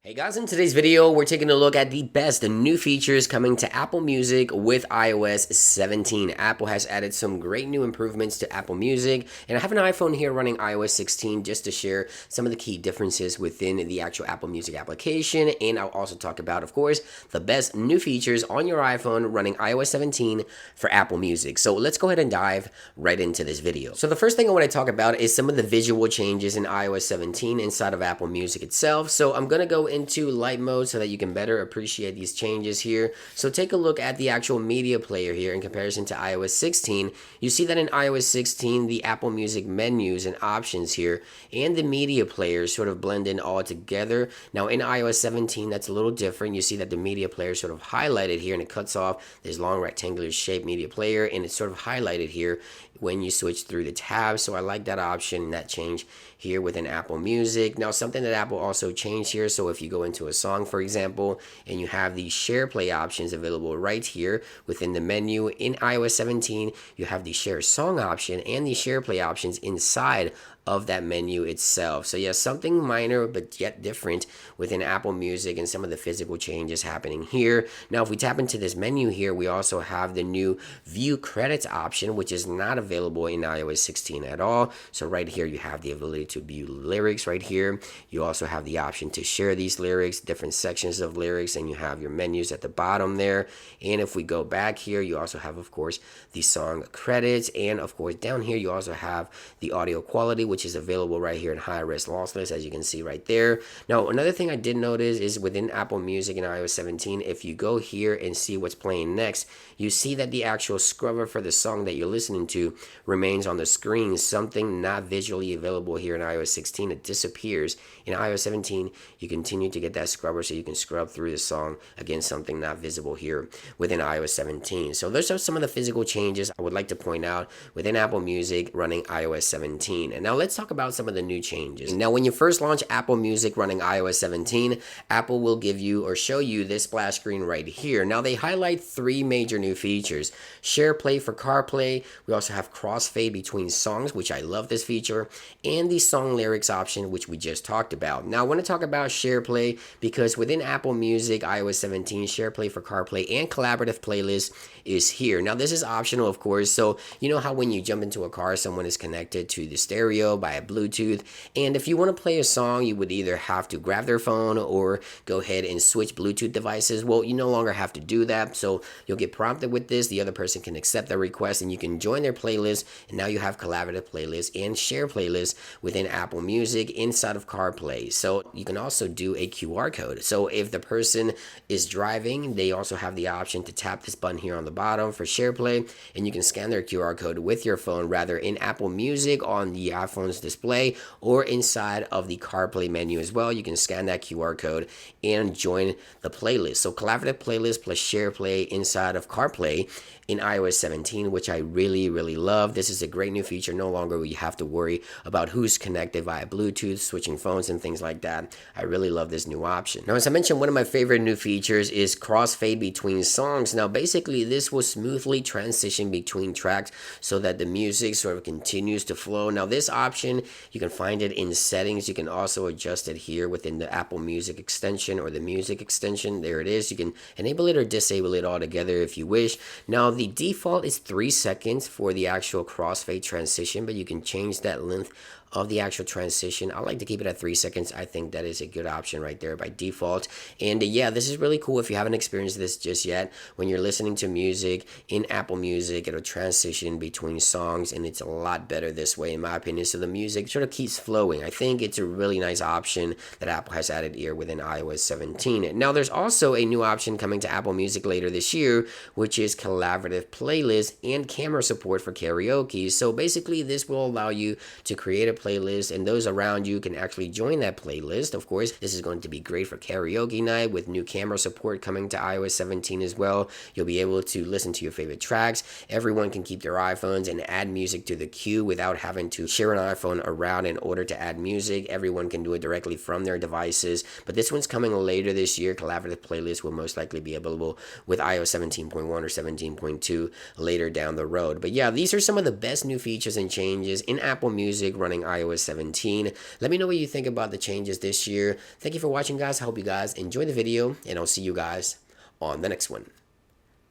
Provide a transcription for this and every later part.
Hey guys, in today's video, we're taking a look at the best new features coming to Apple Music with iOS 17. Apple has added some great new improvements to Apple Music, and I have an iPhone here running iOS 16 just to share some of the key differences within the actual Apple Music application, and I'll also talk about, of course, the best new features on your iPhone running iOS 17 for Apple Music. So let's go ahead and dive right into this video. So the first thing I want to talk about is some of the visual changes in iOS 17 inside of Apple Music itself. So I'm going to go into light mode so that you can better appreciate these changes here. So take a look at the actual media player here in comparison to iOS 16. You see that in iOS 16, the Apple Music menus and options here and the media player sort of blend in all together. Now in iOS 17, that's a little different. You see that the media player is sort of highlighted here and it cuts off this long rectangular shaped media player, and it's sort of highlighted here when you switch through the tabs. So I like that option, that change here within Apple Music. Now something that Apple also changed here, so if you go into a song, for example, and you have the share play options available right here within the menu in iOS 17, you have the share song option and the share play options inside of that menu itself. So yeah, something minor but yet different within Apple Music and some of the physical changes happening here. Now if we tap into this menu here, we also have the new view credits option, which is not available in iOS 16 at all. So right here you have the ability to view lyrics right here. You also have the option to share these lyrics, different sections of lyrics, and you have your menus at the bottom there. And if we go back here, you also have, of course, the song credits, and of course down here you also have the audio quality, which is available right here in high-res lossless, as you can see right there. Now another thing I did notice is within Apple Music in iOS 17, if you go here and see what's playing next, you see that the actual scrubber for the song that you're listening to remains on the screen, something not visually available here in iOS 16. It disappears. In iOS 17, you continue to get that scrubber so you can scrub through the song. Again, something not visible here within iOS 17. So those are some of the physical changes I would like to point out within Apple Music running iOS 17. And now let's talk about some of the new changes. Now when you first launch Apple Music running iOS 17, Apple will give you or show you this splash screen right here. Now they highlight three major new features. Share play for CarPlay. We also have crossfade between songs, which I love this feature, and the song lyrics option, which we just talked about. Now I want to talk about share play because within Apple Music iOS 17, share play for CarPlay and collaborative playlist is here. Now this is optional, of course. So you know how when you jump into a car, someone is connected to the stereo by a Bluetooth, and if you want to play a song, you would either have to grab their phone or go ahead and switch Bluetooth devices. Well, you no longer have to do that, so you'll get prompted with this. The other person can accept the request and you can join their playlist, and now you have collaborative playlists and share playlists within Apple Music inside of CarPlay. So you can also do a QR code. So if the person is driving, they also have the option to tap this button here on the bottom for share play, and you can scan their QR code with your phone, rather in Apple Music on the iPhone's display or inside of the CarPlay menu as well. You can scan that QR code and join the playlist. So collaborative playlist plus share play inside of CarPlay in iOS 17, which I really love. This is a great new feature. No longer will you have to worry about who's connected via Bluetooth, switching phones and things like that. I really love this new option. Now, as I mentioned, one of my favorite new features is crossfade between songs. Now, basically, this will smoothly transition between tracks so that the music sort of continues to flow. Now, this option, you can find it in settings. You can also adjust it here within the Apple Music extension or the music extension. There it is. You can enable it or disable it altogether if you wish. Now, the default is 3 seconds for the actual crossfade transition, but you can change that length of the actual transition. I like to keep it at 3 seconds. I think that is a good option right there by default. And yeah, this is really cool. If you haven't experienced this just yet, when you're listening to music in Apple Music, it'll transition between songs, and it's a lot better this way in my opinion. So the music sort of keeps flowing. I think it's a really nice option that Apple has added here within iOS 17. Now there's also a new option coming to Apple Music later this year, which is collaborative playlists and camera support for karaoke. So basically this will allow you to create a playlist, and those around you can actually join that playlist. Of course, this is going to be great for karaoke night with new camera support coming to iOS 17 as well. You'll be able to listen to your favorite tracks. Everyone can keep their iPhones and add music to the queue without having to share an iPhone around in order to add music. Everyone can do it directly from their devices, but this one's coming later this year. Collaborative playlists will most likely be available with iOS 17.1 or 17.2 later down the road. But yeah, these are some of the best new features and changes in Apple Music running iOS 17. Let me know what you think about the changes this year. Thank you for watching, guys. I hope you guys enjoyed the video, and I'll see you guys on the next one.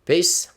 Peace.